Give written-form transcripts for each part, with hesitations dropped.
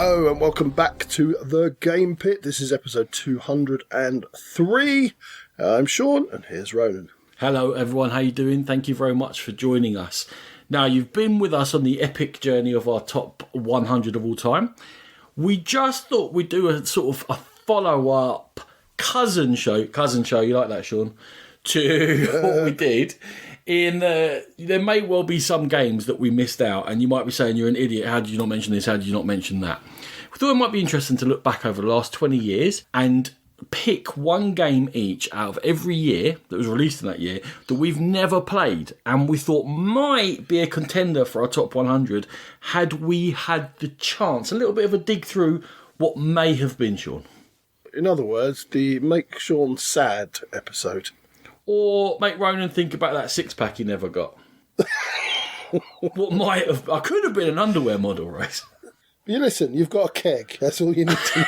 Hello and welcome back to the Game Pit. This is episode 203. I'm Sean and here's Ronan. Hello everyone, how you doing? Thank you very much for joining us. Now, you've been with us on the epic journey of our top 100 of all time. We just thought we'd do a sort of a follow-up cousin show, you like that, Sean, to what we did. There may well be some games that we missed out, and you might be saying, you're an idiot, how did you not mention this, how did you not mention that? We thought it might be interesting to look back over the last 20 years and pick one game each out of every year that was released in that year that we've never played, and we thought might be a contender for our top 100 had we had the chance. A little bit of a dig through what may have been, Sean. In other words, the Make Sean Sad episode. Or make Ronan think about that six-pack he never got. What might have... I could have been an underwear model, right? You listen, you've got a keg. That's all you need to know.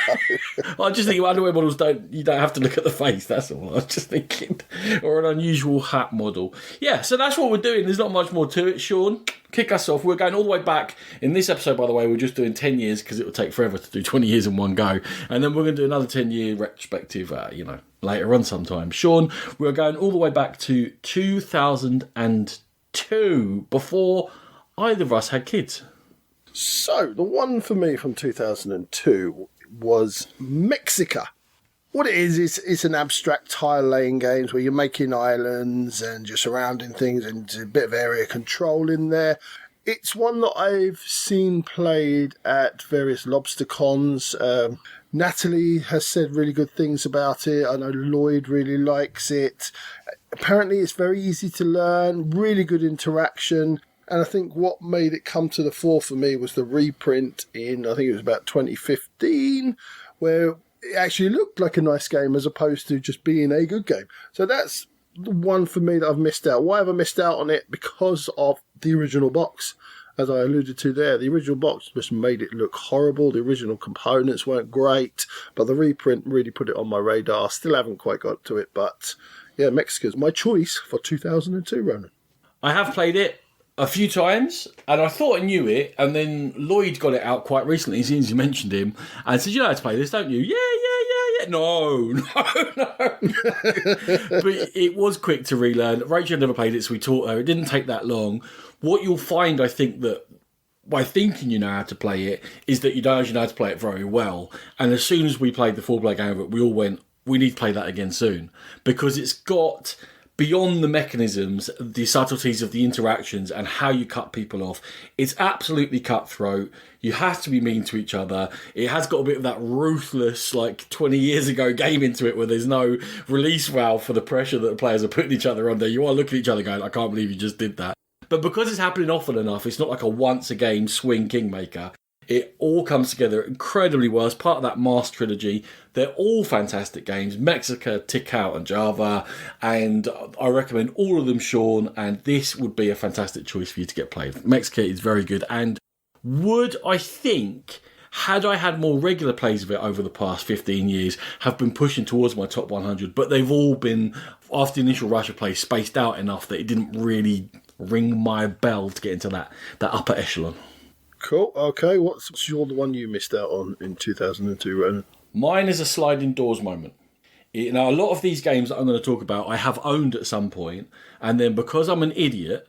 I just think underwear models you don't have to look at the face, that's all. I was just thinking. Or an unusual hat model. Yeah, so that's what we're doing. There's not much more to it. Sean, kick us off. We're going all the way back. In this episode, by the way, we're just doing 10 years because it will take forever to do 20 years in one go. And then we're going to do another 10-year retrospective, later on sometime. Sean, we're going all the way back to 2002, before either of us had kids. So, the one for me from 2002 was Mexica. What it is, it's an abstract tile-laying game where you're making islands and you're surrounding things and a bit of area control in there. It's one that I've seen played at various lobster cons. Natalie has said really good things about it. I know Lloyd really likes it. Apparently it's very easy to learn, really good interaction. And I think what made it come to the fore for me was the reprint in, I think it was about 2015, where it actually looked like a nice game as opposed to just being a good game. So that's the one for me that I've missed out. Why have I missed out on it? Because of the original box. As I alluded to there, the original box just made it look horrible. The original components weren't great, but the reprint really put it on my radar. Still haven't quite got to it, but yeah, Mexico's my choice for 2002, Ronan. I have played it a few times, and I thought I knew it, and then Lloyd got it out quite recently, as soon as you mentioned him, and said, you know how to play this, don't you? Yeah. No. But it was quick to relearn. Rachel had never played it, so we taught her. It didn't take that long. What you'll find, I think, that by thinking you know how to play it, is that you don't actually know how to play it very well. And as soon as we played the four-player game of it, we all went, we need to play that again soon. Because it's got, beyond the mechanisms, the subtleties of the interactions and how you cut people off, it's absolutely cutthroat. You have to be mean to each other. It has got a bit of that ruthless, 20 years ago game into it, where there's no release valve for the pressure that the players are putting each other under. You are looking at each other going, I can't believe you just did that. But because it's happening often enough, it's not like a once-a-game swing kingmaker. It all comes together incredibly well as part of that Mars trilogy. They're all fantastic games. Mexico, Tikal and Java. And I recommend all of them, Sean. And this would be a fantastic choice for you to get played. Mexico is very good. And would, I think, had I had more regular plays of it over the past 15 years, have been pushing towards my top 100. But they've all been, after the initial rush of play, spaced out enough that it didn't really ring my bell to get into that upper echelon. Cool. Okay, what's the one you missed out on in 2002, Ronan? Mine is a sliding doors moment. Now, a lot of these games that I'm going to talk about, I have owned at some point, and then because I'm an idiot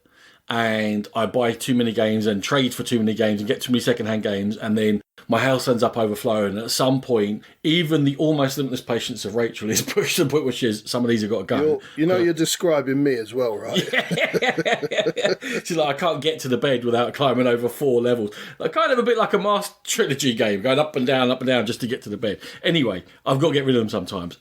and I buy too many games and trade for too many games and get too many second-hand games, and then my house ends up overflowing, and at some point, even the almost limitless patience of Rachel is pushed to the point where some of these have got to go. You're describing me as well, right? Yeah. She's like, I can't get to the bed without climbing over 4 levels. Like, kind of a bit like a Mars trilogy game, going up and down just to get to the bed. Anyway, I've got to get rid of them sometimes.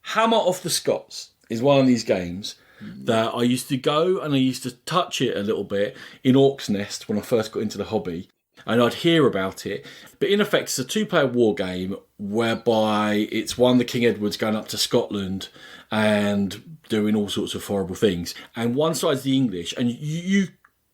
Hammer Off the Scots is one of these games that I used to go and I used to touch it a little bit in Orc's Nest when I first got into the hobby. And I'd hear about it. But in effect, it's a 2-player war game whereby it's the King Edward's going up to Scotland and doing all sorts of horrible things. And one side's the English. And you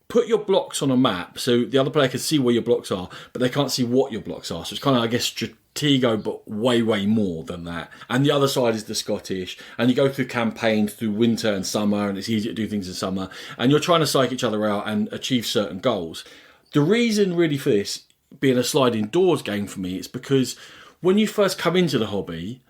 put your blocks on a map so the other player can see where your blocks are, but they can't see what your blocks are. So it's kind of, I guess, Stratego, but way, way more than that. And the other side is the Scottish. And you go through campaigns through winter and summer, and it's easier to do things in summer. And you're trying to psych each other out and achieve certain goals. The reason really for this, being a sliding doors game for me, it's because when you first come into the hobby,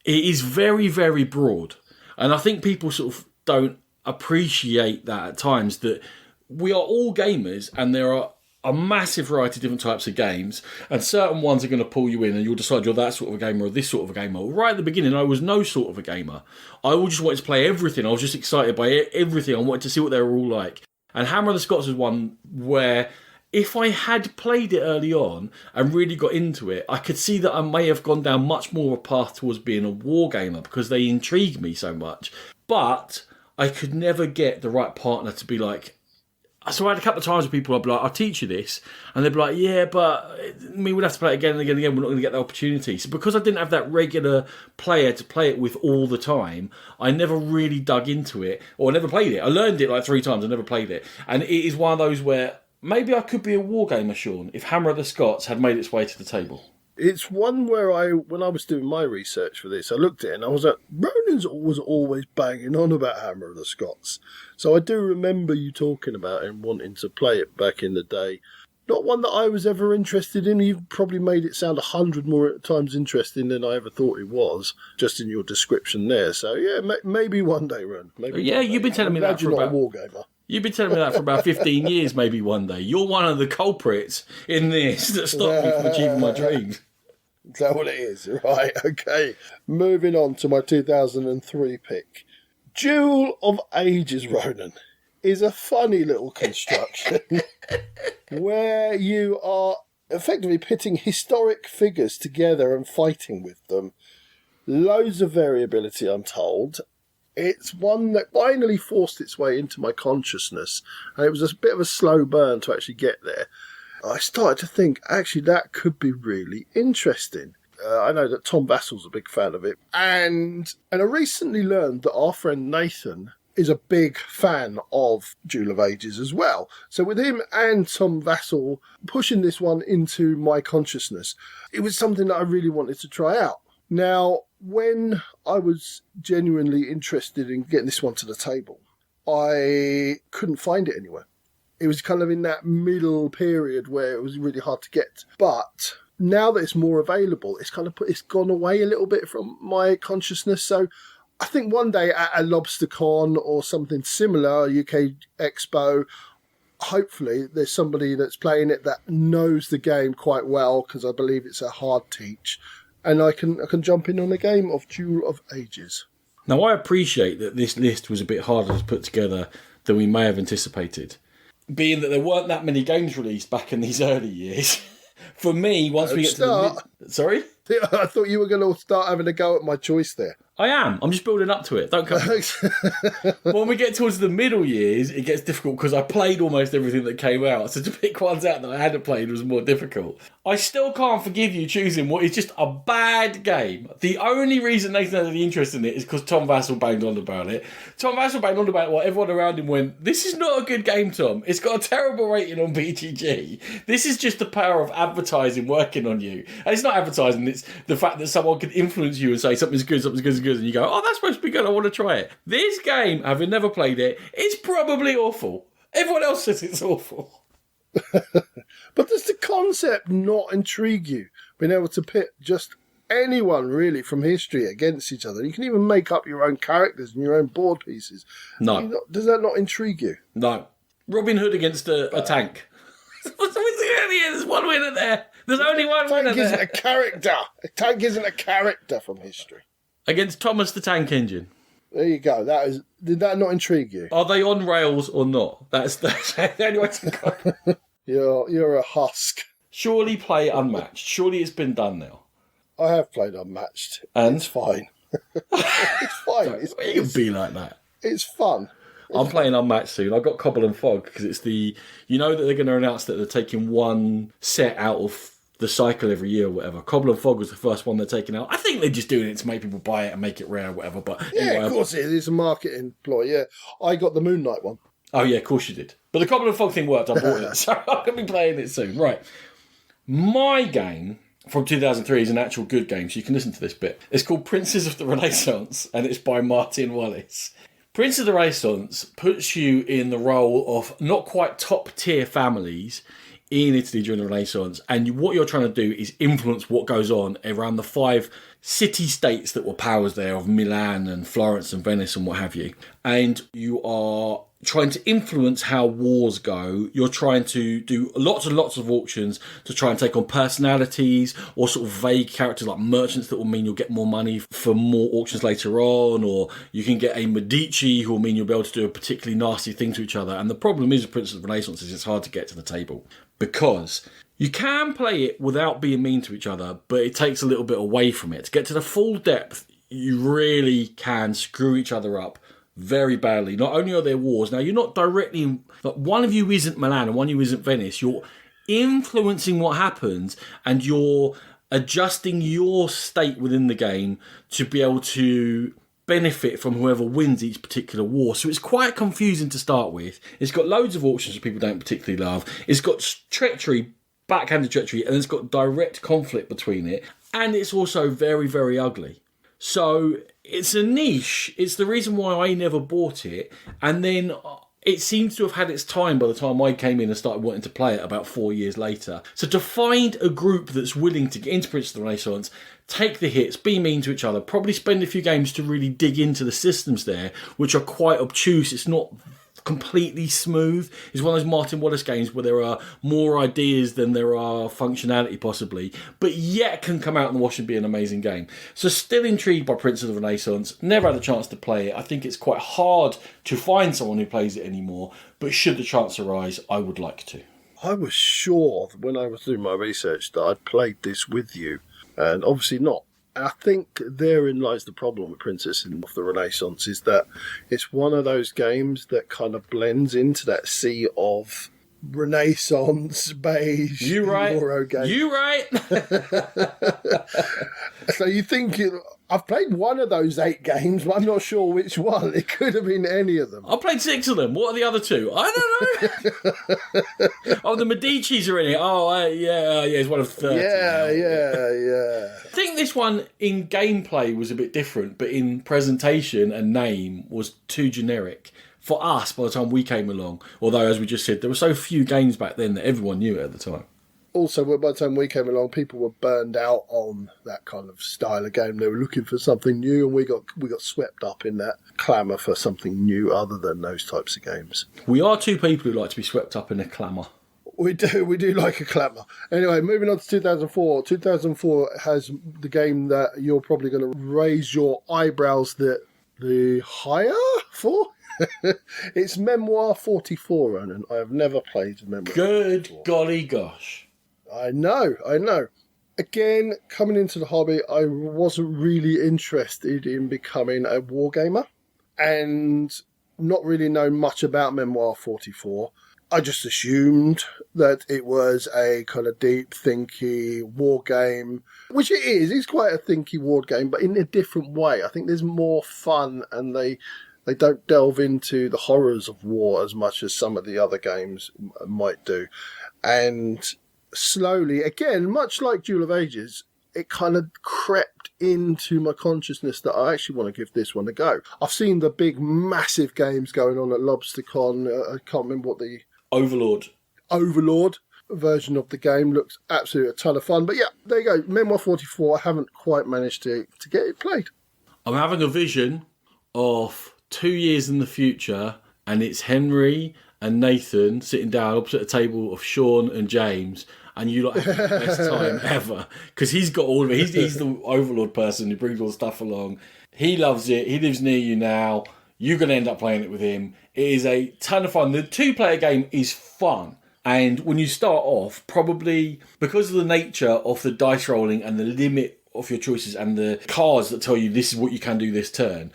it is very, very broad. And I think people sort of don't appreciate that at times, that we are all gamers and there are a massive variety of different types of games, and certain ones are going to pull you in and you'll decide you're that sort of a gamer or this sort of a gamer. Right at the beginning, I was no sort of a gamer. I just wanted to play everything. I was just excited by everything. I wanted to see what they were all like. And Hammer of the Scots was one where if I had played it early on and really got into it, I could see that I may have gone down much more of a path towards being a war gamer because they intrigued me so much. But I could never get the right partner to be like... So I had a couple of times where people would be like, I'll teach you this. And they'd be like, yeah, but we'd have to play it again and again and again. We're not going to get the opportunity. So because I didn't have that regular player to play it with all the time, I never really dug into it or never played it. I learned it like 3 times. I never played it. And it is one of those where maybe I could be a wargamer, Sean, if Hammer of the Scots had made its way to the table. It's one where when I was doing my research for this, I looked at it and I was like, Ronan's was always banging on about Hammer of the Scots. So I do remember you talking about it and wanting to play it back in the day. Not one that I was ever interested in. You've probably made it sound 100 more times interesting than I ever thought it was, just in your description there. So yeah, maybe one day, Ron. Maybe yeah, you've been telling me that for you're about... not a wargamer. You've been telling me that for about 15 years, maybe one day. You're one of the culprits in this that stopped me from achieving my dreams. Is that what it is? Right, okay. Moving on to my 2003 pick. Duel of Ages, Ronan, is a funny little construction where you are effectively pitting historic figures together and fighting with them. Loads of variability, I'm told. It's one that finally forced its way into my consciousness, and it was a bit of a slow burn to actually get there. I started to think, actually, that could be really interesting. I know that Tom Vassel's a big fan of it, and I recently learned that our friend Nathan is a big fan of Duel of Ages as well. So with him and Tom Vassell pushing this one into my consciousness, it was something that I really wanted to try out. Now, when I was genuinely interested in getting this one to the table, I couldn't find it anywhere. It was kind of in that middle period where it was really hard to get. But now that it's more available, it's kind of it's gone away a little bit from my consciousness. So I think one day at a LobsterCon or something similar, UK Expo, hopefully there's somebody that's playing it that knows the game quite well, because I believe it's a hard teach. And I can jump in on a game of Duel of Ages. Now, I appreciate that this list was a bit harder to put together than we may have anticipated, being that there weren't that many games released back in these early years. For me, once we get to the... Sorry? I thought you were going to start having a go at my choice there. I am. I'm just building up to it. Don't come. When we get towards the middle years, it gets difficult because I played almost everything that came out. So to pick ones out that I hadn't played was more difficult. I still can't forgive you choosing what is just a bad game. The only reason Nathan had any interest in it is because Tom Vassell banged on about it. Tom Vassell banged on about it while everyone around him went, "This is not a good game, Tom. It's got a terrible rating on BGG. This is just the power of advertising working on you." And it's not advertising, it's the fact that someone can influence you and say something's good, and you go, "Oh, that's supposed to be good, I want to try it." This game, having never played it, it's probably awful. Everyone else says it's awful. But does the concept not intrigue you? Being able to pit just anyone really from history against each other. You can even make up your own characters and your own board pieces. No. Does that not intrigue you? No. Robin Hood against a tank. There's one winner there. There's only one winner there. A tank isn't a character. A tank isn't a character from history. Against Thomas the Tank Engine. There you go. Did that not intrigue you? Are they on rails or not? That's the only way to go. You're a husk. Surely play Unmatched. Surely it's been done now. I have played Unmatched. And? It's fine. It's fine. You can be like that. It's fun. I'm playing Unmatched soon. I've got Cobble and Fog because it's the... You know that they're going to announce that they're taking one set out of the cycle every year or whatever. Cobble and Fog was the first one they're taking out. I think they're just doing it to make people buy it and make it rare or whatever. But yeah, anyway, of course it is. It's a marketing ploy, yeah. I got the Moon Knight one. Oh, yeah, of course you did. But the Cobble and Fog thing worked. I bought it. So I'm going to be playing it soon. Right. My game from 2003 is an actual good game, so you can listen to this bit. It's called Princes of the Renaissance, and it's by Martin Wallace. Prince of the Renaissance puts you in the role of not quite top-tier families in Italy during the Renaissance, and what you're trying to do is influence what goes on around the 5 city-states that were powers there of Milan and Florence and Venice and what have you. And you are trying to influence how wars go. You're trying to do lots and lots of auctions to try and take on personalities or sort of vague characters like merchants that will mean you'll get more money for more auctions later on, or you can get a Medici who will mean you'll be able to do a particularly nasty thing to each other. And the problem is with Prince of the Renaissance is it's hard to get to the table because you can play it without being mean to each other, but it takes a little bit away from it. To get to the full depth, you really can screw each other up very badly. Not only are there wars, now you're not directly, but one of you isn't Milan and one of you isn't Venice. You're influencing what happens and you're adjusting your state within the game to be able to benefit from whoever wins each particular war. So it's quite confusing to start with. It's got loads of auctions that people don't particularly love. It's got treachery, backhanded treachery, and it's got direct conflict between it. And it's also very, very ugly. So it's a niche. It's the reason why I never bought it. And then it seems to have had its time by the time I came in and started wanting to play it about 4 years later. So to find a group that's willing to get into Prince of the Renaissance, take the hits, be mean to each other, probably spend a few games to really dig into the systems there, which are quite obtuse. It's not completely smooth. It's one of those Martin Wallace games where there are more ideas than there are functionality possibly, but yet can come out in the wash and be an amazing game. So still intrigued by Prince of the Renaissance, never had a chance to play it. I think it's quite hard to find someone who plays it anymore, but should the chance arise, I would like to. I was sure when I was doing my research that I'd played this with you, and obviously not. I think therein lies the problem with Princess of the Renaissance, is that it's one of those games that kind of blends into that sea of Renaissance, beige, Euro game. You right. So you think I've played one of those 8 games, but I'm not sure which one. It could have been any of them. I played 6 of them. What are the other 2? I don't know. Oh, the Medicis are in it. Oh, yeah, it's one of 30. Yeah. I think this one in gameplay was a bit different, but in presentation and name was too generic for us by the time we came along. Although, as we just said, there were so few games back then that everyone knew it at the time. Also, by the time we came along, people were burned out on that kind of style of game. They were looking for something new, and we got swept up in that clamour for something new other than those types of games. We are 2 people who like to be swept up in a clamour. We do like a clamour. Anyway, moving on to 2004. 2004 has the game that you're probably going to raise your eyebrows the higher for. It's Memoir 44, Ronan. I have never played Memoir. Good 44. golly gosh. I know. Again, coming into the hobby, I wasn't really interested in becoming a wargamer and not really know much about Memoir 44. I just assumed that it was a kind of deep, thinky war game, which it is. It's quite a thinky war game, but in a different way. I think there's more fun, and they don't delve into the horrors of war as much as some of the other games might do. And slowly, again, much like Duel of Ages, it kind of crept into my consciousness that I actually want to give this one a go. I've seen the big, massive games going on at LobsterCon. I can't remember what the... Overlord version of the game looks absolutely a ton of fun. But yeah, there you go. Memoir 44, I haven't quite managed to get it played. I'm having a vision of 2 years in the future, and it's Henry and Nathan sitting down opposite a table of Sean and James, and you like have the best time ever. Because he's got all of it. He's the Overlord person who brings all the stuff along. He loves it. He lives near you now. You're going to end up playing it with him. It is a ton of fun. The 2-player game is fun. And when you start off, probably because of the nature of the dice rolling and the limit of your choices and the cards that tell you this is what you can do this turn,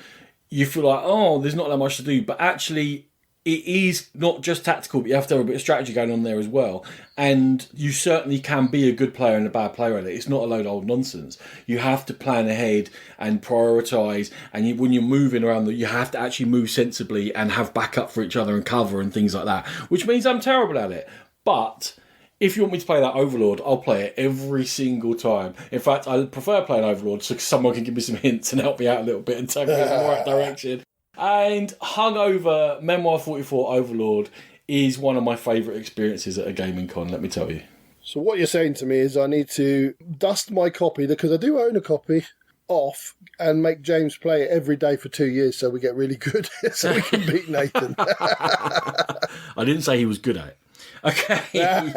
you feel like, oh, there's not that much to do. But actually, it is not just tactical, but you have to have a bit of strategy going on there as well. And you certainly can be a good player and a bad player at it. It's not a load of old nonsense. You have to plan ahead and prioritise. And when you're moving around, you have to actually move sensibly and have backup for each other and cover and things like that. Which means I'm terrible at it. But if you want me to play that Overlord, I'll play it every single time. In fact, I prefer playing Overlord so someone can give me some hints and help me out a little bit and take me in the right direction. And hung over Memoir 44 Overlord is one of my favourite experiences at a gaming con, let me tell you. So what you're saying to me is I need to dust my copy, because I do own a copy, off and make James play it every day for 2 years so we get really good, so we can beat Nathan. I didn't say he was good at it. Okay.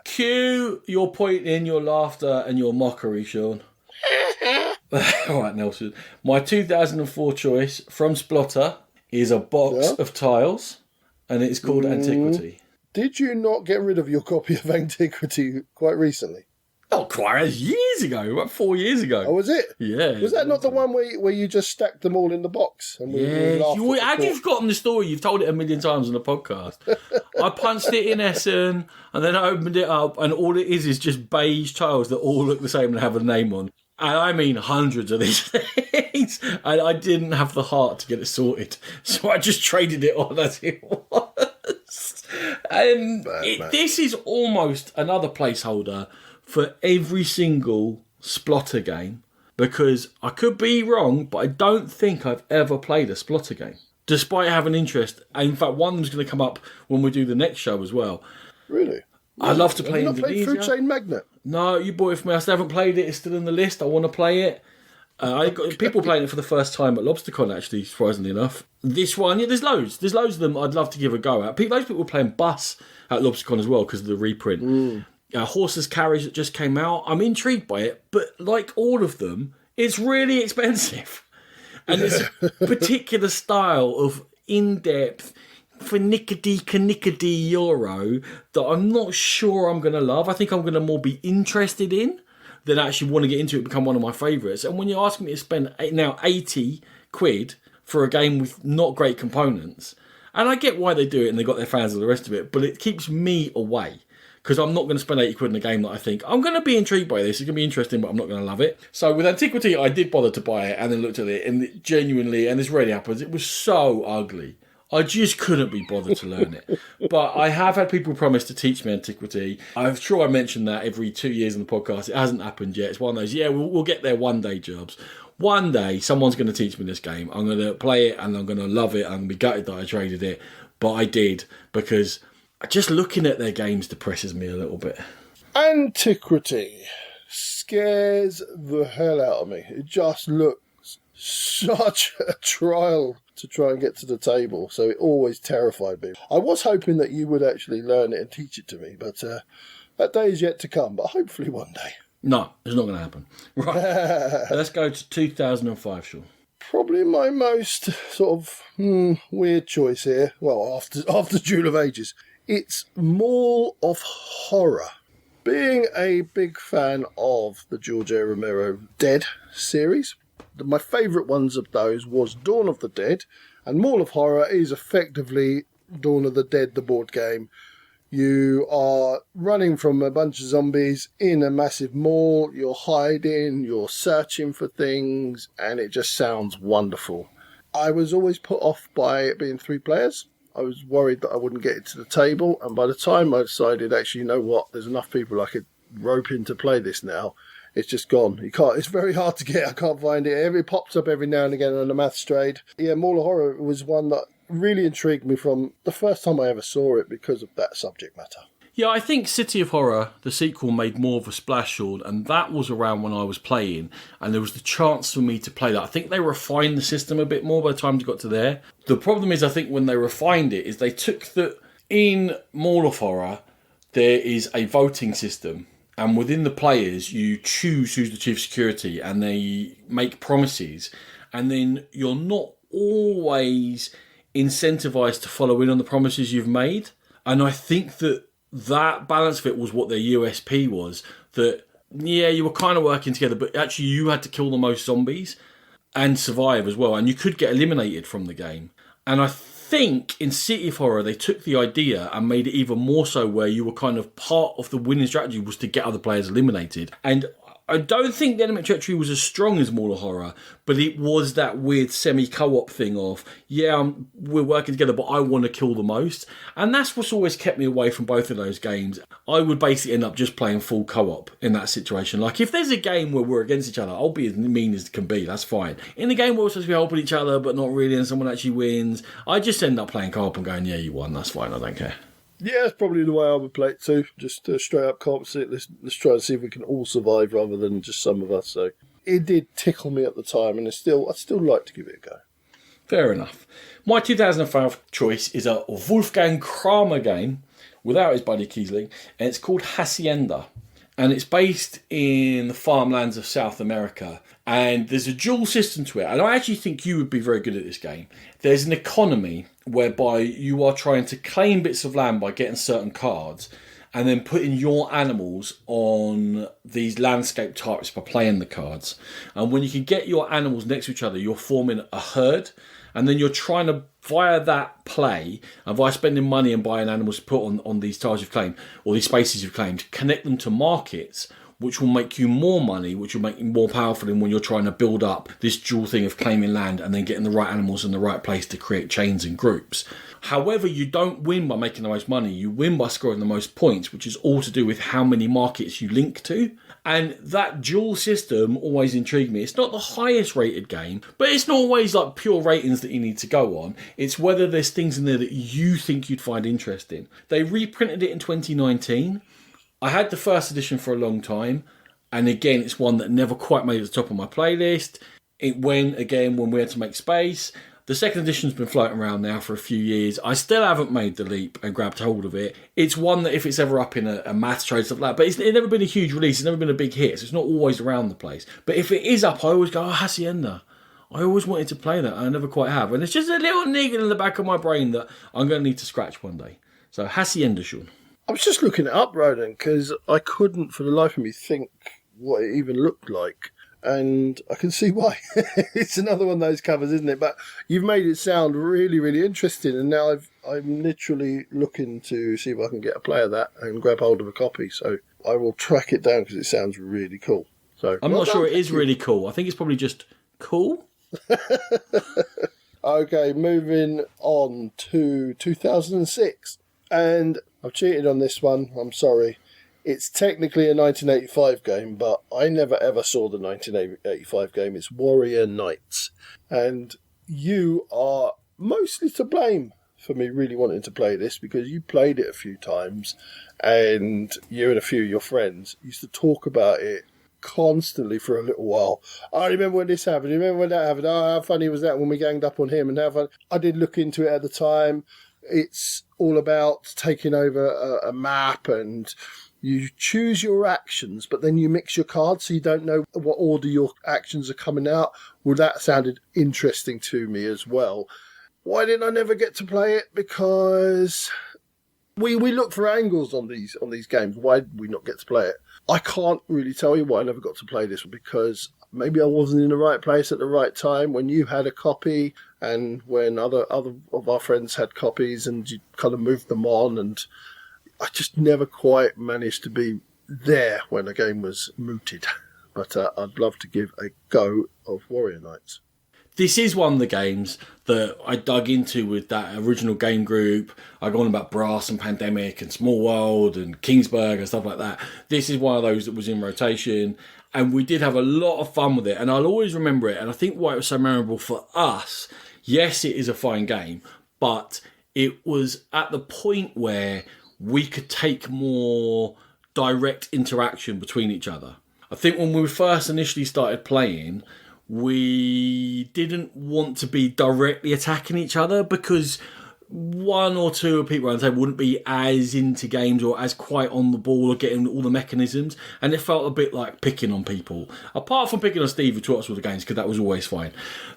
Cue your pointing, your laughter and your mockery, Sean. All right, Nelson. My 2004 choice from Splotter is a box of tiles, and it's called Antiquity. Did you not get rid of your copy of Antiquity quite recently? Oh, quite years ago, about 4 years ago. Oh, was it? Yeah. Was that not the one where you just stacked them all in the box? And How have you forgotten the story? You've told it a million times on the podcast. I punched it in Essen, and then I opened it up, and all it is just beige tiles that all look the same and have a name on. And I mean hundreds of these things. And I didn't have the heart to get it sorted. So I just traded it on as it was. And this is almost another placeholder for every single Splotter game, because I could be wrong, but I don't think I've ever played a Splotter game, despite having interest. And in fact, one of them's going to come up when we do the next show as well. Really? I'd love to play Have you not played Food Chain Magnet? No, you bought it for me. I still haven't played it. It's still on the list. I want to play it. I got people playing it for the first time at LobsterCon, actually, surprisingly enough. This one, there's loads. There's loads of them I'd love to give a go at. Those people were playing Bus at LobsterCon as well because of the reprint. Horse's Carriage that just came out. I'm intrigued by it, but like all of them, it's really expensive. And it's a particular style of in-depth, finickety Euro that I'm not sure I'm going to love. I think I'm going to more be interested in than actually want to get into it, become one of my favourites. And when you're asking me to spend now 80 quid for a game with not great components, and I get why they do it and they got their fans and the rest of it, but it keeps me away. Because I'm not going to spend 80 quid in a game that I think, I'm going to be intrigued by this, it's going to be interesting, but I'm not going to love it. So with Antiquity, I did bother to buy it and then looked at it, and it genuinely, and this really happens, it was so ugly. I just couldn't be bothered to learn it. But I have had people promise to teach me Antiquity. I'm sure I mention that every 2 years on the podcast. It hasn't happened yet. It's one of those, we'll get there one day, Jobs. One day, someone's going to teach me this game. I'm going to play it and I'm going to love it. I'm going to be gutted that I traded it. But I did, because just looking at their games depresses me a little bit. Antiquity scares the hell out of me. It just looks such a trial to try and get to the table, so it always terrified me. I was hoping that you would actually learn it and teach it to me, but that day is yet to come, but hopefully one day. No, it's not going to happen. Right, let's go to 2005, Sean. Probably my most sort of weird choice here. Well, after Duel of Ages. It's Mall of Horror. Being a big fan of the George A. Romero Dead series, my favourite ones of those was Dawn of the Dead, and Mall of Horror is effectively Dawn of the Dead, the board game. You are running from a bunch of zombies in a massive mall, you're hiding, you're searching for things, and it just sounds wonderful. I was always put off by it being 3 players. I was worried that I wouldn't get it to the table, and by the time I decided, actually, you know what, there's enough people I could rope in to play this now, it's just gone. You can't. It's very hard to get. I can't find it. It pops up every now and again on a maths trade. Yeah, Mall of Horror was one that really intrigued me from the first time I ever saw it because of that subject matter. Yeah, I think City of Horror, the sequel, made more of a splash, Sean, and that was around when I was playing, and there was the chance for me to play that. I think they refined the system a bit more by the time you got to there. The problem is, I think when they refined it, is they took in Mall of Horror, there is a voting system, and within the players, you choose who's the chief security, and they make promises, and then you're not always incentivized to follow in on the promises you've made. And I think that balance of it was what their USP was, that, yeah, you were kind of working together, but actually you had to kill the most zombies and survive as well, and you could get eliminated from the game. And I think in City of Horror, they took the idea and made it even more so where you were kind of part of the winning strategy was to get other players eliminated. And I don't think the element treachery was as strong as Mall of Horror, but it was that weird semi-co-op thing of, we're working together, but I want to kill the most. And that's what's always kept me away from both of those games. I would basically end up just playing full co-op in that situation. Like, if there's a game where we're against each other, I'll be as mean as it can be, that's fine. In a game where we're supposed to be helping each other, but not really, and someone actually wins, I just end up playing co-op and going, yeah, you won, that's fine, I don't care. Yeah, that's probably the way I would play it too. Just straight up co-op. Let's try and see if we can all survive rather than just some of us. So it did tickle me at the time, and I'd still like to give it a go. Fair enough. My 2005 choice is a Wolfgang Kramer game without his buddy Kiesling, and it's called Hacienda. And it's based in the farmlands of South America. And there's a dual system to it. And I actually think you would be very good at this game. There's an economy whereby you are trying to claim bits of land by getting certain cards and then putting your animals on these landscape types by playing the cards. And when you can get your animals next to each other, you're forming a herd. And then you're trying to, via that play, and via spending money and buying animals to put on these tiles you've claimed, or these spaces you've claimed, connect them to markets, which will make you more money, which will make you more powerful in when you're trying to build up this dual thing of claiming land and then getting the right animals in the right place to create chains and groups. However, you don't win by making the most money. You win by scoring the most points, which is all to do with how many markets you link to. And that dual system always intrigued me. It's not the highest rated game, but it's not always like pure ratings that you need to go on. It's whether there's things in there that you think you'd find interesting. They reprinted it in 2019. I had the first edition for a long time. And again, it's one that never quite made it to the top of my playlist. It went again when we had to make space. The second edition's been floating around now for a few years. I still haven't made the leap and grabbed hold of it. It's one that if it's ever up in a maths trade, stuff like that, but it's never been a huge release. It's never been a big hit, so it's not always around the place. But if it is up, I always go, Hacienda. I always wanted to play that. I never quite have. And it's just a little niggle in the back of my brain that I'm going to need to scratch one day. So Hacienda, Sean. I was just looking it up, Ronan, because I couldn't for the life of me think what it even looked like. And I can see why. It's another one of those covers, isn't it? But you've made it sound really, really interesting. And now I'm literally looking to see if I can get a play of that and grab hold of a copy. So I will track it down because it sounds really cool. So I'm not sure it is really cool. I think it's probably just cool. Okay, moving on to 2006. And I've cheated on this one. I'm sorry. It's technically a 1985 game, but I never ever saw the 1985 game. It's Warrior Knights. And you are mostly to blame for me really wanting to play this because you played it a few times and you and a few of your friends used to talk about it constantly for a little while. I remember when this happened. Remember when that happened? Oh, how funny was that when we ganged up on him? And how fun. I did look into it at the time. It's all about taking over a map and you choose your actions, but then you mix your cards so you don't know what order your actions are coming out. Well, that sounded interesting to me as well. Why didn't I never get to play it? Because we look for angles on these games. Why did we not get to play it? I can't really tell you why I never got to play this, because maybe I wasn't in the right place at the right time when you had a copy and when other of our friends had copies and you kind of moved them on, and I just never quite managed to be there when the game was mooted. But I'd love to give a go of Warrior Knights. This is one of the games that I dug into with that original game group. I go on about Brass and Pandemic and Small World and Kingsburg and stuff like that. This is one of those that was in rotation. And we did have a lot of fun with it. And I'll always remember it. And I think why it was so memorable for us, yes, it is a fine game, but it was at the point where we could take more direct interaction between each other. I think when we first initially started playing, we didn't want to be directly attacking each other because one or two people around the table wouldn't be as into games or as quite on the ball or getting all the mechanisms, and it felt a bit like picking on people. Apart from picking on Steve, who taught us all the games, because that was always fine.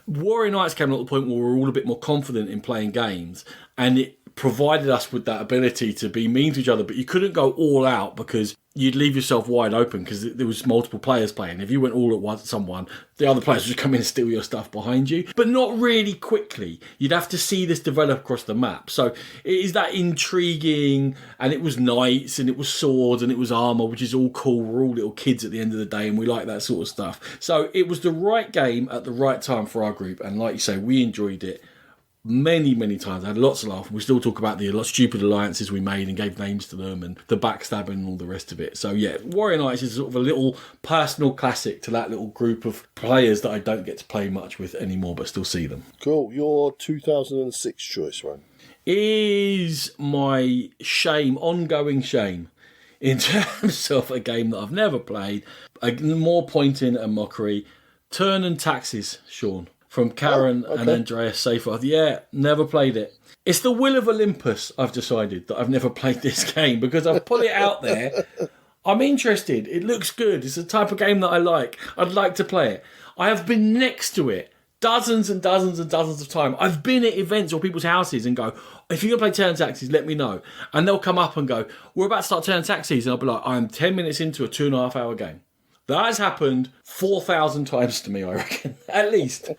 Warrior Knights came at the point where we were all a bit more confident in playing games, and it provided us with that ability to be mean to each other, but you couldn't go all out because you'd leave yourself wide open because there was multiple players playing. If you went all at once at someone, the other players would come in and steal your stuff behind you, but not really quickly. You'd have to see this develop across the map. So it is that intriguing, and it was knights, and it was swords, and it was armour, which is all cool. We're all little kids at the end of the day, and we like that sort of stuff. So it was the right game at the right time for our group, and like you say, we enjoyed it many, many times. I had lots of laugh. We still talk about the stupid alliances we made and gave names to them and the backstabbing and all the rest of it. So yeah, Warrior Knights is sort of a little personal classic to that little group of players that I don't get to play much with anymore, but still see them. Cool. Your 2006 choice, Ron? Is my shame, ongoing shame, in terms of a game that I've never played, more pointing and mockery, Turn and Taxes, Sean. From Karen and Andreas Seyfarth. Yeah, never played it. It's the Will of Olympus, I've decided, that I've never played this game because I've put it out there. I'm interested. It looks good. It's the type of game that I like. I'd like to play it. I have been next to it dozens and dozens and dozens of times. I've been at events or people's houses and go, if you're going to play Turn and Taxes, let me know. And they'll come up and go, we're about to start Turn and Taxes. And I'll be like, I'm 10 minutes into a 2.5 hour game. That has happened 4,000 times to me, I reckon. At least.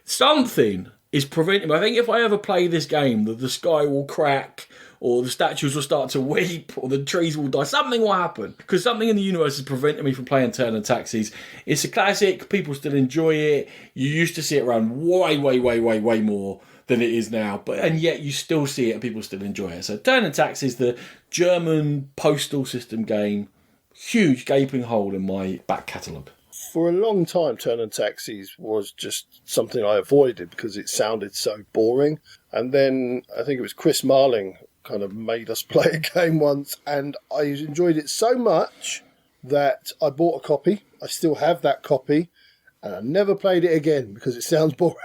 Something is preventing me. I think if I ever play this game, the sky will crack, or the statues will start to weep, or the trees will die. Something will happen. Because something in the universe is preventing me from playing Turn and Taxes. It's a classic. People still enjoy it. You used to see it around way more than it is now. And yet you still see it and people still enjoy it. So Turn and Taxes, the German postal system game. Huge gaping hole in my back catalogue. For a long time, Turn and Taxis was just something I avoided because it sounded so boring. And then I think it was Chris Marling kind of made us play a game once, and I enjoyed it so much that I bought a copy. I still have that copy, and I never played it again because it sounds boring.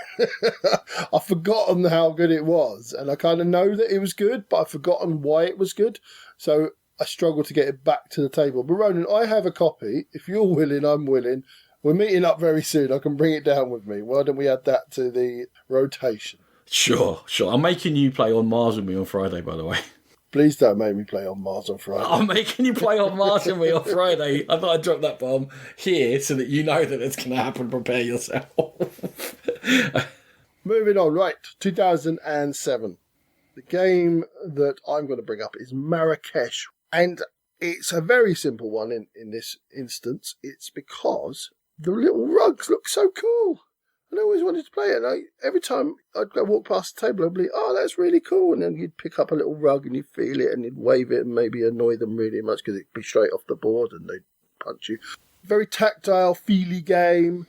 I've forgotten how good it was, and I kind of know that it was good, but I've forgotten why it was good. So I struggle to get it back to the table. But Ronan, I have a copy. If you're willing, I'm willing. We're meeting up very soon. I can bring it down with me. Why don't we add that to the rotation? Sure. I'm making you play On Mars with me on Friday, by the way. Please don't make me play On Mars on Friday. I'm making you play On Mars with me on Friday. I thought I'd drop that bomb here so that you know that it's going to happen. Prepare yourself. Moving on. Right, 2007. The game that I'm going to bring up is Marrakesh. And it's a very simple one in this instance. It's because the little rugs look so cool. And I always wanted to play it. Every time I'd go walk past the table, I'd be like, oh, that's really cool. And then you'd pick up a little rug and you'd feel it and you'd wave it and maybe annoy them really much because it'd be straight off the board and they'd punch you. Very tactile, feely game.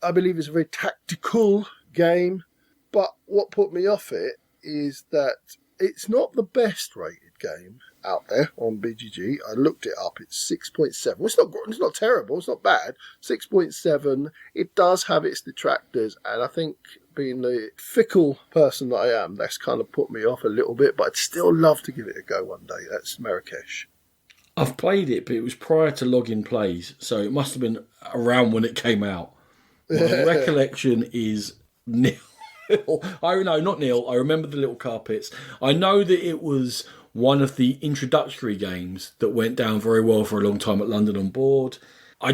I believe it's a very tactical game. But what put me off it is that it's not the best rated game out there on BGG. I looked it up. It's 6.7. Well, it's not terrible. It's not bad. 6.7. It does have its detractors, and I think being the fickle person that I am, that's kind of put me off a little bit, but I'd still love to give it a go one day. That's Marrakesh. I've played it, but it was prior to login plays, so it must have been around when it came out. My recollection is nil. Not nil. I remember the little carpets. I know that it was one of the introductory games that went down very well for a long time at London on Board.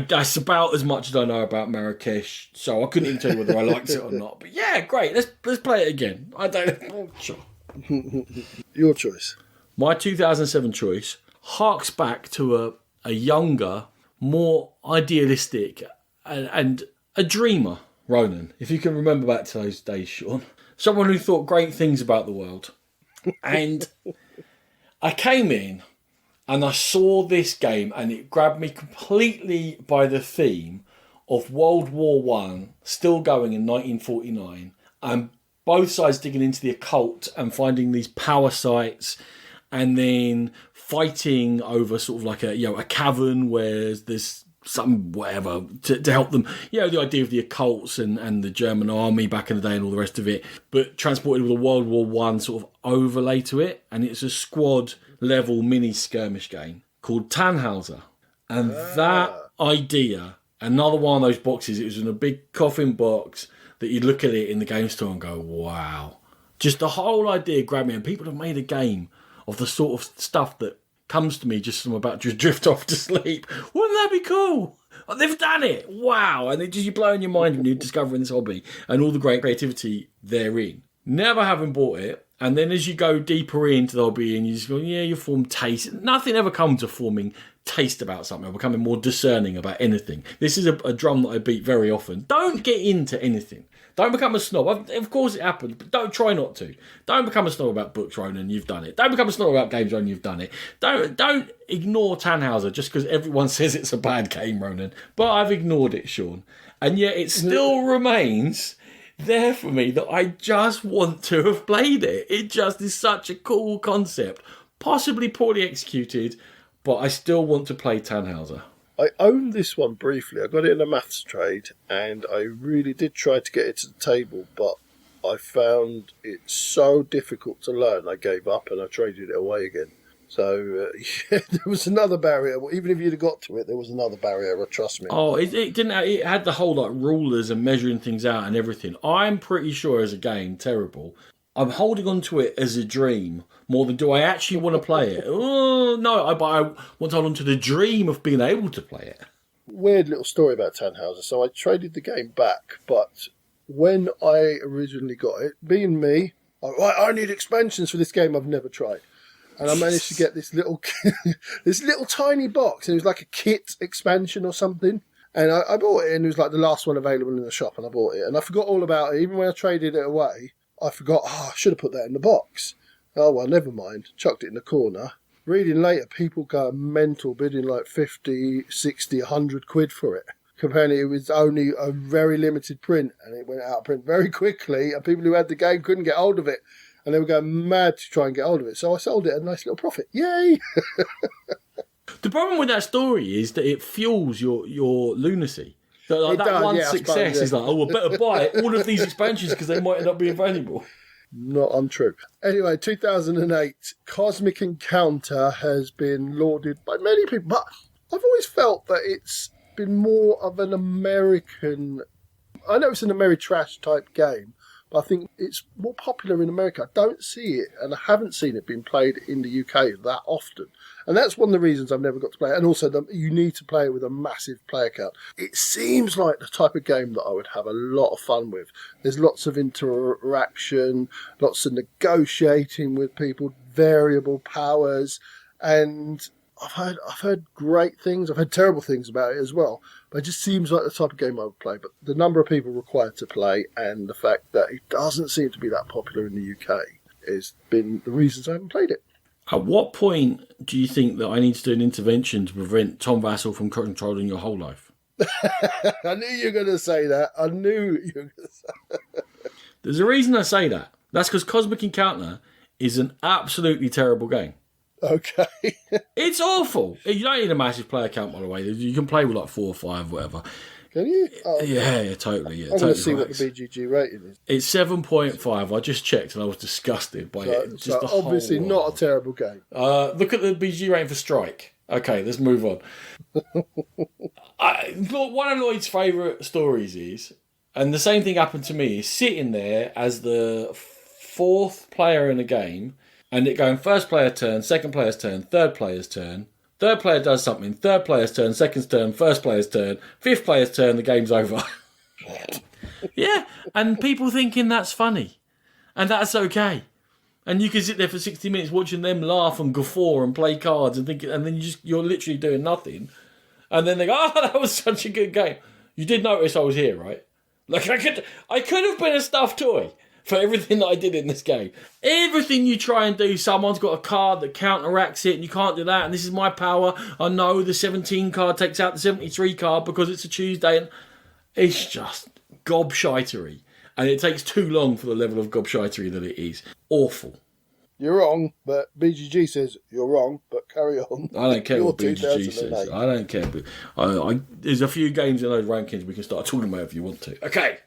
That's about as much as I know about Marrakesh, so I couldn't even tell you whether I liked it or not. But yeah, great. Let's play it again. I don't. Sure. Your choice. My 2007 choice harks back to a younger, more idealistic, and a dreamer, Ronan. If you can remember back to those days, Sean. Someone who thought great things about the world. And I came in and I saw this game and it grabbed me completely by the theme of World War One still going in 1949 and both sides digging into the occult and finding these power sites and then fighting over sort of like a cavern where there's some whatever to help them. The idea of the occults and the German army back in the day and all the rest of it, but transported with a World War One sort of overlay to it. And it's a squad level mini skirmish game called Tannhauser. And that idea, another one of those boxes, it was in a big coffin box that you'd look at it in the game store and go, wow. Just the whole idea grabbed me. And people have made a game of the sort of stuff that comes to me just as I'm about to drift off to sleep. Wouldn't that be cool? Oh, they've done it! Wow! And it just you're blowing your mind when you're discovering this hobby and all the great creativity therein. Never having bought it, and then as you go deeper into the hobby and you just go, yeah, you form taste. Nothing ever comes to forming taste about something or becoming more discerning about anything. This is a drum that I beat very often. Don't get into anything. Don't become a snob. Of course it happens, but don't try not to. Don't become a snob about books, Ronan. You've done it. Don't become a snob about games, Ronan. You've done it. Don't ignore Tannhauser just because everyone says it's a bad game, Ronan. But I've ignored it, Sean. And yet it still remains there for me that I just want to have played it. It just is such a cool concept. Possibly poorly executed, but I still want to play Tannhauser. I owned this one briefly. I got it in a maths trade, and I really did try to get it to the table, but I found it so difficult to learn, I gave up and I traded it away again. So, yeah, there was another barrier. Even if you'd have got to it, there was another barrier, trust me. Oh, it didn't. It had the whole like rulers and measuring things out and everything. I'm pretty sure as a game, terrible. I'm holding on to it as a dream more than do I actually want to play it. Oh, no, but I want to hold on to the dream of being able to play it. Weird little story about Tannhauser. So I traded the game back, but when I originally got it, being me, I need expansions for this game I've never tried. And I managed to get this little tiny box. And it was like a kit expansion or something. And I bought it, and it was like the last one available in the shop, and I bought it. And I forgot all about it. Even when I traded it away, I forgot, I should have put that in the box. Oh, well, never mind. Chucked it in the corner. Reading later, people go mental, bidding like 50, 60, 100 quid for it. Comparing it was only a very limited print, and it went out of print very quickly, and people who had the game couldn't get hold of it. And they were going mad to try and get hold of it. So I sold it at a nice little profit. Yay! The problem with that story is that it fuels your lunacy. So like that one success is like, I better buy all of these expansions because they might end up being valuable. Not untrue. Anyway, 2008, Cosmic Encounter has been lauded by many people, but I've always felt that it's been more of an American... I know it's an Ameritrash type game, but I think it's more popular in America. I don't see it, and I haven't seen it being played in the UK that often. And that's one of the reasons I've never got to play it. And also, you need to play it with a massive player count. It seems like the type of game that I would have a lot of fun with. There's lots of interaction, lots of negotiating with people, variable powers, and I've heard great things. I've heard terrible things about it as well. But it just seems like the type of game I would play. But the number of people required to play and the fact that it doesn't seem to be that popular in the UK has been the reasons I haven't played it. At what point do you think that I need to do an intervention to prevent Tom Vassell from controlling your whole life? I knew you were going to say that. I knew you were going to say that. There's a reason I say that. That's because Cosmic Encounter is an absolutely terrible game. Okay. It's awful. You don't need a massive player count, by the way. You can play with like 4 or 5, whatever. Can you? Oh, yeah, totally. Yeah, I'm totally going to see what the BGG rating is. It's 7.5. I just checked and I was disgusted by it. Just so obviously not a terrible game. Look at the BGG rating for Strike. Okay, let's move on. One of Lloyd's favourite stories is, and the same thing happened to me, is sitting there as the 4th player in a game, and it going first player turn, second player's turn, third player's turn. Third player does something, third player's turn, second's turn, first player's turn, 5th player's turn, the game's over. Yeah, and people thinking that's funny. And that's okay. And you can sit there for 60 minutes watching them laugh and guffaw and play cards and think, and then you're literally doing nothing. And then they go, oh, that was such a good game. You did notice I was here, right? Like I could have been a stuffed toy for everything that I did in this game. Everything you try and do, someone's got a card that counteracts it and you can't do that, and this is my power. I know the 17 card takes out the 73 card because it's a Tuesday, and it's just gobshitery. And it takes too long for the level of gobshitery that it is. Awful. You're wrong, but BGG says you're wrong, but carry on. I don't care what BGG says. I don't care. There's a few games in those rankings we can start talking about if you want to. Okay.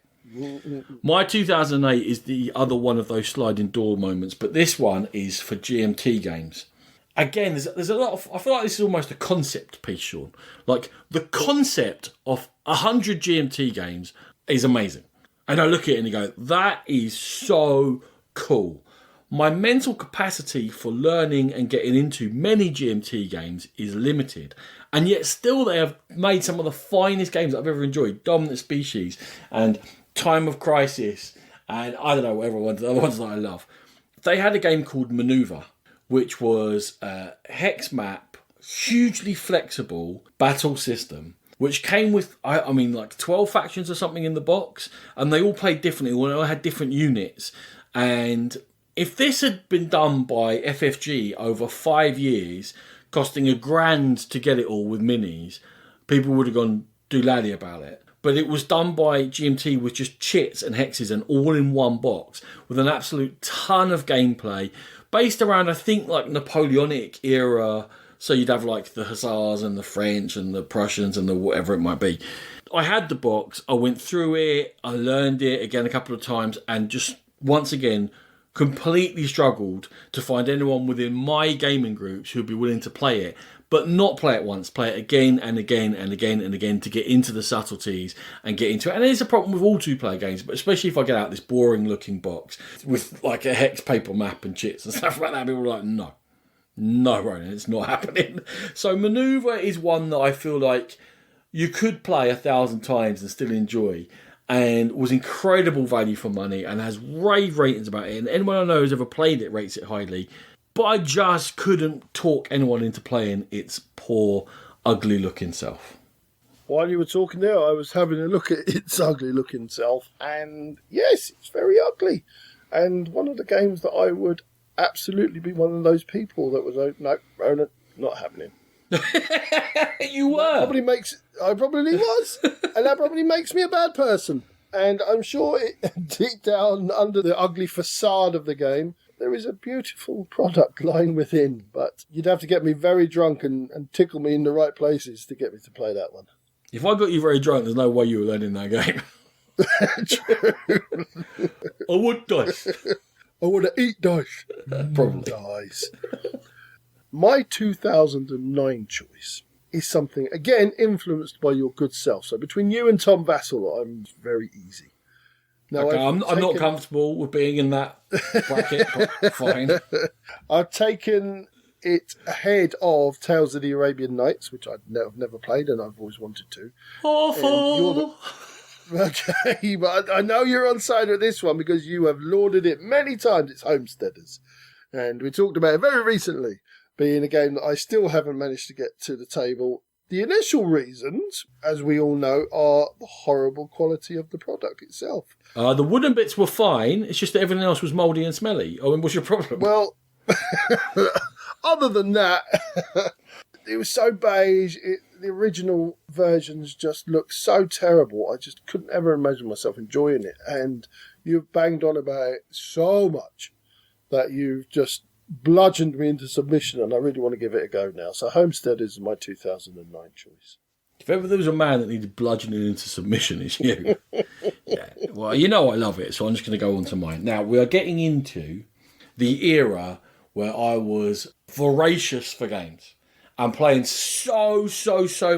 My 2008 is the other one of those sliding door moments, but this one is for GMT games. Again, there's a lot of... I feel like this is almost a concept piece, Sean. Like, the concept of 100 GMT games is amazing. And I look at it and you go, that is so cool. My mental capacity for learning and getting into many GMT games is limited. And yet still they have made some of the finest games that I've ever enjoyed. Dominant Species and Time of Crisis and I don't know, whatever ones, the other ones that I love. They had a game called Maneuver, which was a hex map, hugely flexible battle system, which came with, I mean, like 12 factions or something in the box, and they all played differently, all had different units. And if this had been done by FFG over 5 years, costing $1,000 to get it all with minis, people would have gone doolally about it. But it was done by GMT with just chits and hexes and all in one box with an absolute ton of gameplay based around, I think, like Napoleonic era. So you'd have like the Hussars and the French and the Prussians and the whatever it might be. I had the box. I went through it. I learned it again a couple of times and just once again completely struggled to find anyone within my gaming groups who'd be willing to play it. But not play it once, play it again and again and again and again to get into the subtleties and get into it. And it's a problem with all two-player games, but especially if I get out this boring-looking box with like a hex paper map and chits and stuff like that, people are like, no, Ronan, it's not happening. So Maneuver is one that I feel like you could play 1,000 times and still enjoy, and was incredible value for money and has rave ratings about it. And anyone I know who's ever played it rates it highly. But I just couldn't talk anyone into playing its poor, ugly-looking self. While you were talking there, I was having a look at its ugly-looking self, and yes, it's very ugly. And one of the games that I would absolutely be one of those people that was, no, Ronan, not happening. You were. I probably was, and that probably makes me a bad person. And I'm sure deep down under the ugly facade of the game, there is a beautiful product lying within, but you'd have to get me very drunk and tickle me in the right places to get me to play that one. If I got you very drunk, there's no way you were learning that game. True. I would dice. I want to eat dice. Probably. Dice. My 2009 choice is something, again, influenced by your good self. So between you and Tom Vassell, I'm very easy. Now, okay, I'm not comfortable with being in that bracket, but fine. I've taken it ahead of Tales of the Arabian Nights, which I've never played and I've always wanted to. Awful! Okay, but I know you're on side with this one because you have lauded it many times. It's Homesteaders. And we talked about it very recently, being a game that I still haven't managed to get to the table. The initial reasons, as we all know, are the horrible quality of the product itself. The wooden bits were fine. It's just that everything else was mouldy and smelly. Oh, and what's your problem? Well, other than that, it was so beige. The original versions just looked so terrible. I just couldn't ever imagine myself enjoying it. And you've banged on about it so much that you've just bludgeoned me into submission, and I really want to give it a go now. So Homesteaders is my 2009 choice. If ever there was a man that needed bludgeoning into submission, it's you. Yeah. Well, you know I love it, so I'm just going to go on to mine. Now, we are getting into the era where I was voracious for games. I'm playing so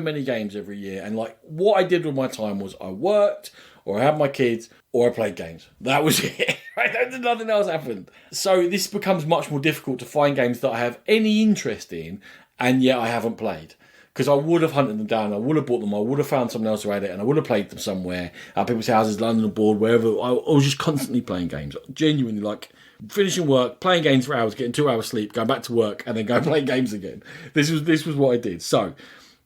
many games every year. And like what I did with my time was I worked, or I had my kids, or I played games. That was it. Nothing else happened. So this becomes much more difficult to find games that I have any interest in, and yet I haven't played. Because I would have hunted them down, I would have bought them, I would have found someone else who had it, and I would have played them somewhere, at people's houses, London abroad, wherever. I was just constantly playing games. Genuinely, like, finishing work, playing games for hours, getting 2 hours sleep, going back to work, and then going play games again. This was what I did. So,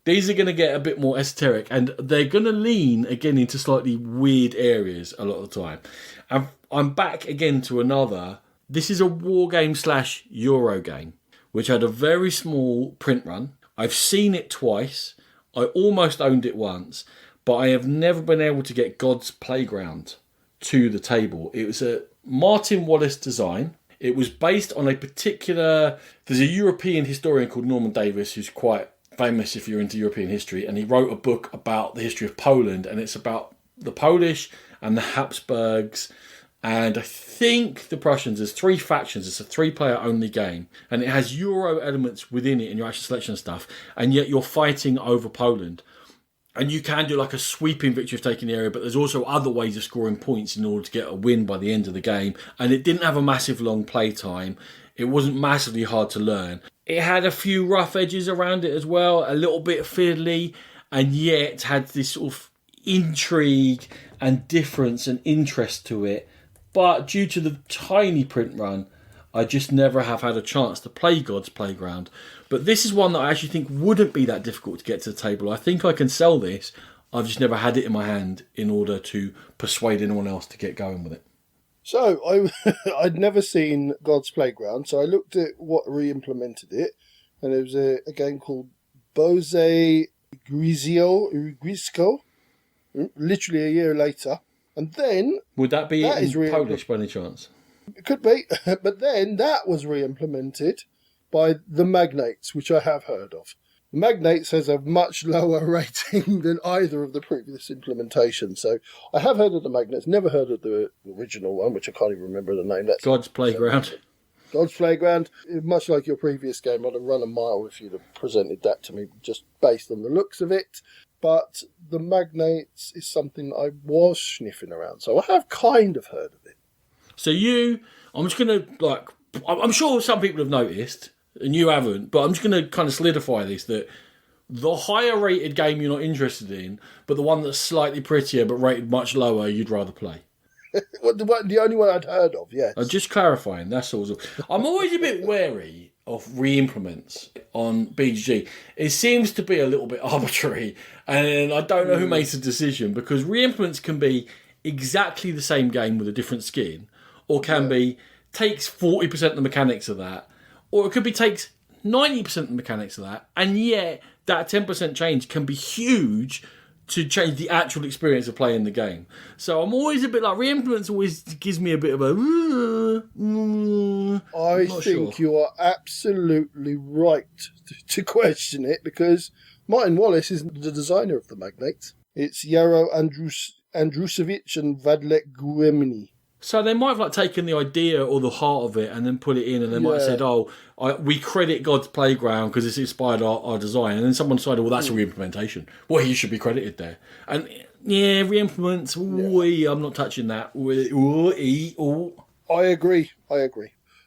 these are going to get a bit more esoteric, and they're going to lean, again, into slightly weird areas a lot of the time. And I'm back again to another. This is a war game / Euro game, which had a very small print run. I've seen it twice. I almost owned it once, but I have never been able to get God's Playground to the table. It was a Martin Wallace design. It was based on a particular... There's a European historian called Norman Davis who's quite famous if you're into European history, and he wrote a book about the history of Poland, and it's about the Polish and the Habsburgs and I think the Prussians. There's 3 factions. It's a 3-player only game, and it has Euro elements within it in your actual selection stuff, and yet you're fighting over Poland. And you can do like a sweeping victory of taking the area, but there's also other ways of scoring points in order to get a win by the end of the game. And it didn't have a massive long play time. It wasn't massively hard to learn. It had a few rough edges around it as well, a little bit fiddly, and yet had this sort of intrigue and difference and interest to it. But due to the tiny print run, I just never have had a chance to play God's Playground. But this is one that I actually think wouldn't be that difficult to get to the table. I think I can sell this. I've just never had it in my hand in order to persuade anyone else to get going with it. So I'd never seen God's Playground, so I looked at what re-implemented it, and there was a game called Bose Grisco, literally a year later. And then... Would that be in Polish by any chance? It could be, but then that was re-implemented by the Magnates, which I have heard of. The Magnates has a much lower rating than either of the previous implementations, so I have heard of the Magnates, never heard of the original one, which I can't even remember the name. That's God's Playground. God's Playground. Much like your previous game, I'd have run a mile if you'd have presented that to me, just based on the looks of it. But the Magnates is something I was sniffing around, so I have kind of heard of it. So I'm just going to, I'm sure some people have noticed, and you haven't, but I'm just going to kind of solidify this, that the higher rated game you're not interested in, but the one that's slightly prettier but rated much lower, you'd rather play. The only one I'd heard of, yes. I'm just clarifying, that's all. I'm always a bit wary of re-implements on BGG. It seems to be a little bit arbitrary, and I don't know who makes the decision, because re-implements can be exactly the same game with a different skin, or can be takes 40% of the mechanics of that, or it could be takes 90% of the mechanics of that, and yet that 10% change can be huge to change the actual experience of playing the game. So I'm always a bit like, re-implements always gives me a bit of a... I think you are absolutely right to question it, because Martin Wallace isn't the designer of the Magnates. It's Jaro Andrusevic and Vadlek Guemini. So they might have taken the idea or the heart of it and then put it in, and they might have said, we credit God's Playground because it's inspired our design. And then someone decided, well, that's a re-implementation. Well, he should be credited there. And re-implements, I'm not touching that. I agree.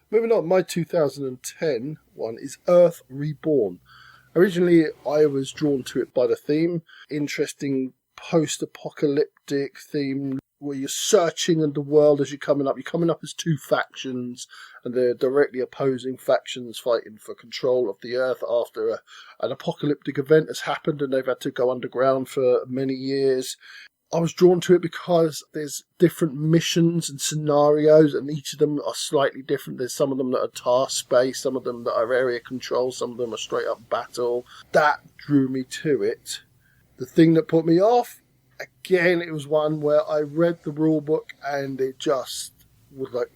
Moving on, my 2010 one is Earth Reborn. Originally, I was drawn to it by the theme. Interesting post-apocalyptic theme, where you're searching in the world as you're coming up. You're coming up as two factions, and they're directly opposing factions fighting for control of the Earth after an apocalyptic event has happened, and they've had to go underground for many years. I was drawn to it because there's different missions and scenarios, and each of them are slightly different. There's some of them that are task-based, some of them that are area control, some of them are straight-up battle. That drew me to it. The thing that put me off, again, it was one where I read the rule book and it just was like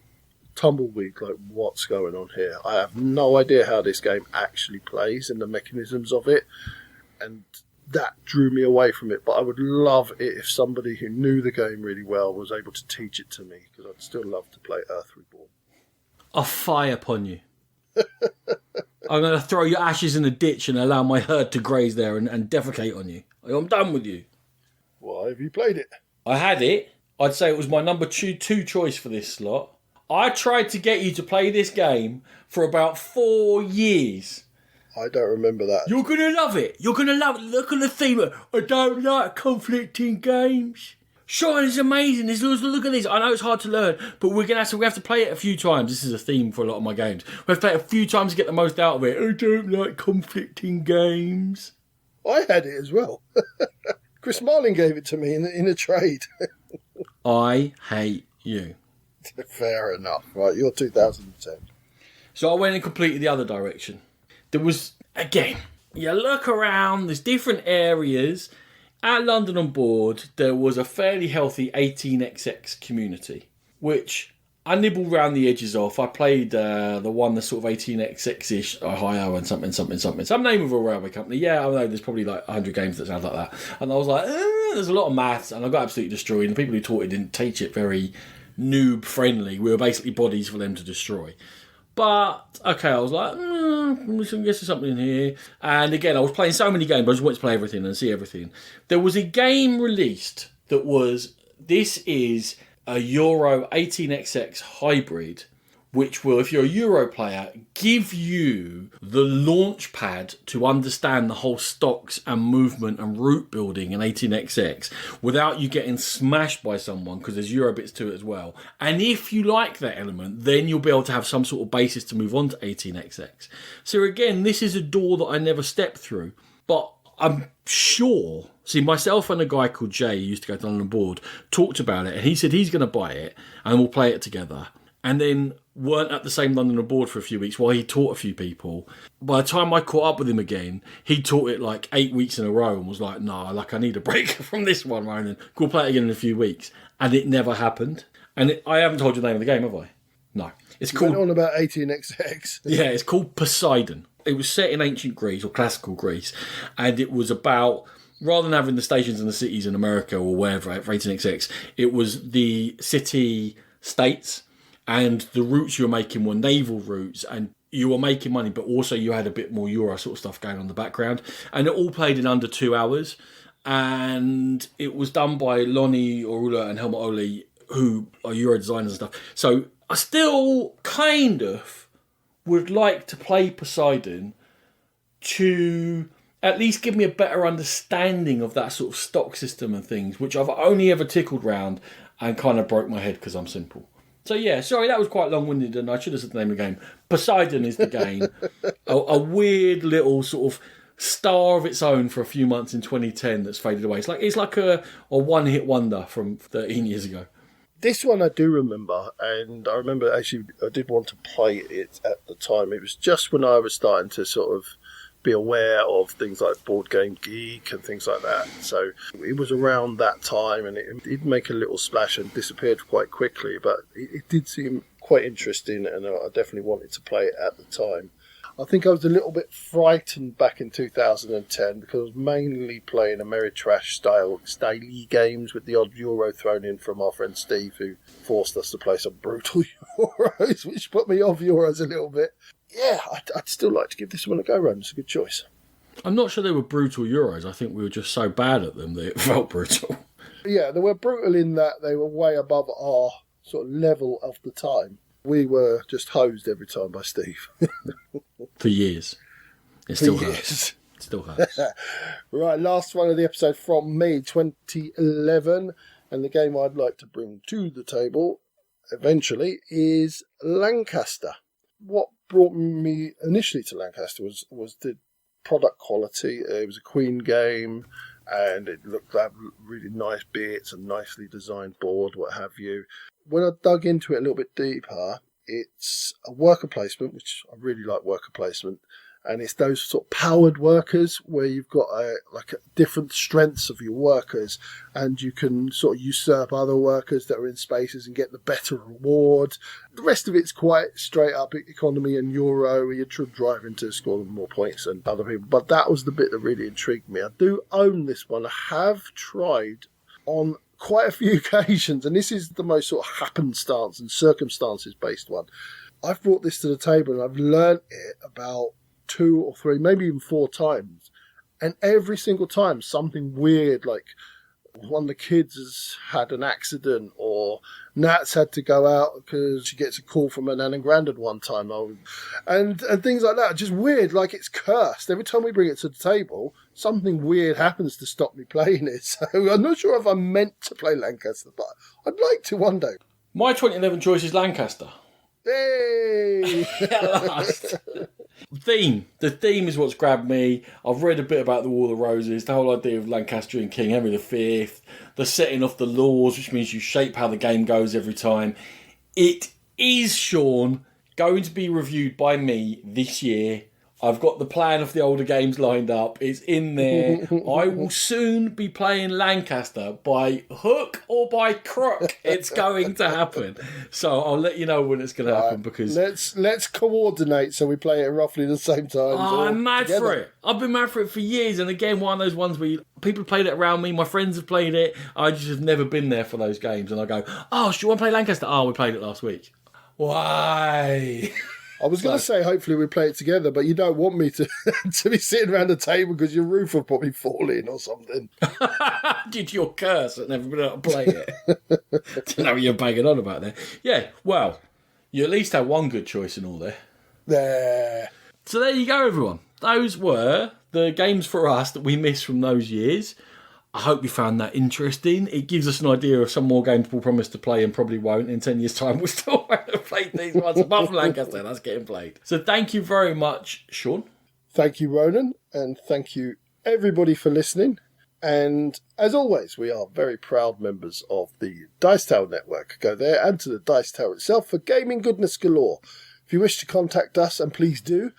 tumbleweed, like what's going on here? I have no idea how this game actually plays and the mechanisms of it, and that drew me away from it. But I would love it if somebody who knew the game really well was able to teach it to me, because I'd still love to play Earth Reborn. I'll fire upon you. I'm going to throw your ashes in a ditch and allow my herd to graze there and defecate on you. I'm done with you. Why have you played it? I had it. I'd say it was my number two choice for this slot. I tried to get you to play this game for about 4 years. I don't remember that. You're going to love it. You're going to love it. Look at the theme. I don't like conflicting games. Sure, it's amazing. Look at this. I know it's hard to learn, but we have to play it a few times. This is a theme for a lot of my games. We have to play it a few times to get the most out of it. I don't like conflicting games. I had it as well. Chris Marlin gave it to me in a trade. I hate you. Fair enough. Right, you're 2010. So I went in completely the other direction. There was, again, you look around, there's different areas. At London on Board, there was a fairly healthy 18xx community, which I nibbled round the edges off. I played the one that's sort of 18xx-ish, Ohio and something. Some name of a railway company. Yeah, I know there's probably like 100 games that sound like that. And I was like, there's a lot of maths, and I got absolutely destroyed. And the people who taught it didn't teach it very noob-friendly. We were basically bodies for them to destroy. But, okay, I was like, I guess there's something in here. And again, I was playing so many games, but I just wanted to play everything and see everything. There was a game released that was, this is a Euro 18XX hybrid, which will, if you're a Euro player, give you the launch pad to understand the whole stocks and movement and route building in 18XX without you getting smashed by someone, because there's Euro bits to it as well. And if you like that element, then you'll be able to have some sort of basis to move on to 18XX. So again, this is a door that I never stepped through, but I'm sure... See, myself and a guy called Jay, who used to go to London Board, talked about it, and he said he's going to buy it, and we'll play it together. And then weren't at the same London Board for a few weeks while he taught a few people. By the time I caught up with him again, he taught it like 8 weeks in a row and was like, no, like I need a break from this one, Ronan. We'll play it again in a few weeks. And it never happened. And I haven't told you the name of the game, have I? No. It's called... Went on about 18XX. Yeah, it's called Poseidon. It was set in ancient Greece or classical Greece. And it was about... Rather than having the stations and the cities in America or wherever for 18XX, it was the city-states. And the routes you were making were naval routes, and you were making money, but also you had a bit more Euro sort of stuff going on in the background. And it all played in under 2 hours. And it was done by Lonnie Orula and Helmut Oli, who are Euro designers and stuff. So I still kind of would like to play Poseidon to at least give me a better understanding of that sort of stock system and things, which I've only ever tickled round and kind of broke my head because I'm simple. So yeah, sorry, that was quite long-winded and I should have said the name of the game. Poseidon is the game. a weird little sort of star of its own for a few months in 2010 that's faded away. It's like a one-hit wonder from 13 years ago. This one I do remember, and I remember actually I did want to play it at the time. It was just when I was starting to sort of be aware of things like Board Game Geek and things like that. So it was around that time, and it did make a little splash and disappeared quite quickly, but it did seem quite interesting, and I definitely wanted to play it at the time. I think I was a little bit frightened back in 2010 because I was mainly playing Ameritrash style games with the odd Euro thrown in from our friend Steve, who forced us to play some brutal Euros, which put me off Euros a little bit. Yeah, I'd still like to give this one a go, Ron. It's a good choice. I'm not sure they were brutal Euros. I think we were just so bad at them that it felt brutal. Yeah, they were brutal in that they were way above our sort of level of the time. We were just hosed every time by Steve. For years. It still hurts. It still hurts. Right, last one of the episode from me, 2011. And the game I'd like to bring to the table, eventually, is Lancaster. What brought me initially to Lancaster was the product quality. It was a Queen game, and it looked like really nice bits and nicely designed board, what have you. When I dug into it a little bit deeper, it's a worker placement, which I really like worker placement, and it's those sort of powered workers where you've got different strengths of your workers, and you can sort of usurp other workers that are in spaces and get the better reward. The rest of it's quite straight up economy and Euro, where you're driving to score more points than other people. But that was the bit that really intrigued me. I do own this one. I have tried on quite a few occasions, and this is the most sort of happenstance and circumstances based one. I've brought this to the table and I've learnt it about 2 or 3, maybe even 4 times, and every single time something weird, like one of the kids has had an accident, or Nat's had to go out because she gets a call from her nan and granddad one time, and things like that. Just weird, like it's cursed. Every time we bring it to the table, something weird happens to stop me playing it. So I'm not sure if I'm meant to play Lancaster, but I'd like to one day. My 2011 choice is Lancaster. Hey! At last. The theme is what's grabbed me. I've read a bit about the War of Roses, the whole idea of Lancaster and King Henry V, the setting off the laws, which means you shape how the game goes every time. It is, Sean, going to be reviewed by me this year. I've got the plan of the older games lined up. It's in there. I will soon be playing Lancaster by hook or by crook. It's going to happen. So I'll let you know when it's going to happen, because let's coordinate so we play it roughly the same time. I'm mad for it. I've been mad for it for years. And again, one of those ones where people have played it around me. My friends have played it. I just have never been there for those games. And I go, oh, do you want to play Lancaster? Oh, we played it last week. Why? I was going to say, hopefully we play it together, but you don't want me to to be sitting around the table because your roof will probably fall in or something. Did your curse and never been able to play it? Don't know what you're banging on about there. Yeah, well, you at least had one good choice in all there. There. So there you go, everyone. Those were the games for us that we missed from those years. I hope you found that interesting. It gives us an idea of some more games we'll promise to play and probably won't. In 10 years' time, we'll still have played these ones. Apart from Lancaster, that's getting played. So thank you very much, Sean. Thank you, Ronan, and thank you, everybody, for listening. And as always, we are very proud members of the Dice Tower Network. Go there and to the Dice Tower itself for gaming goodness galore. If you wish to contact us, and please do,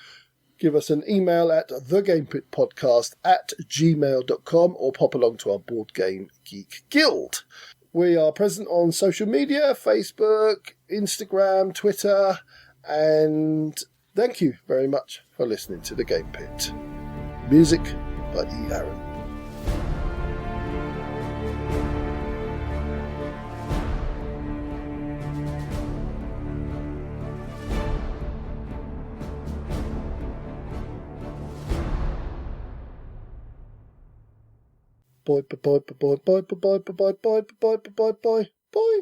give us an email at thegamepitpodcast@gmail.com or pop along to our Board Game Geek Guild. We are present on social media, Facebook, Instagram, Twitter, and thank you very much for listening to The Game Pit. Music by E. Aaron. Bye.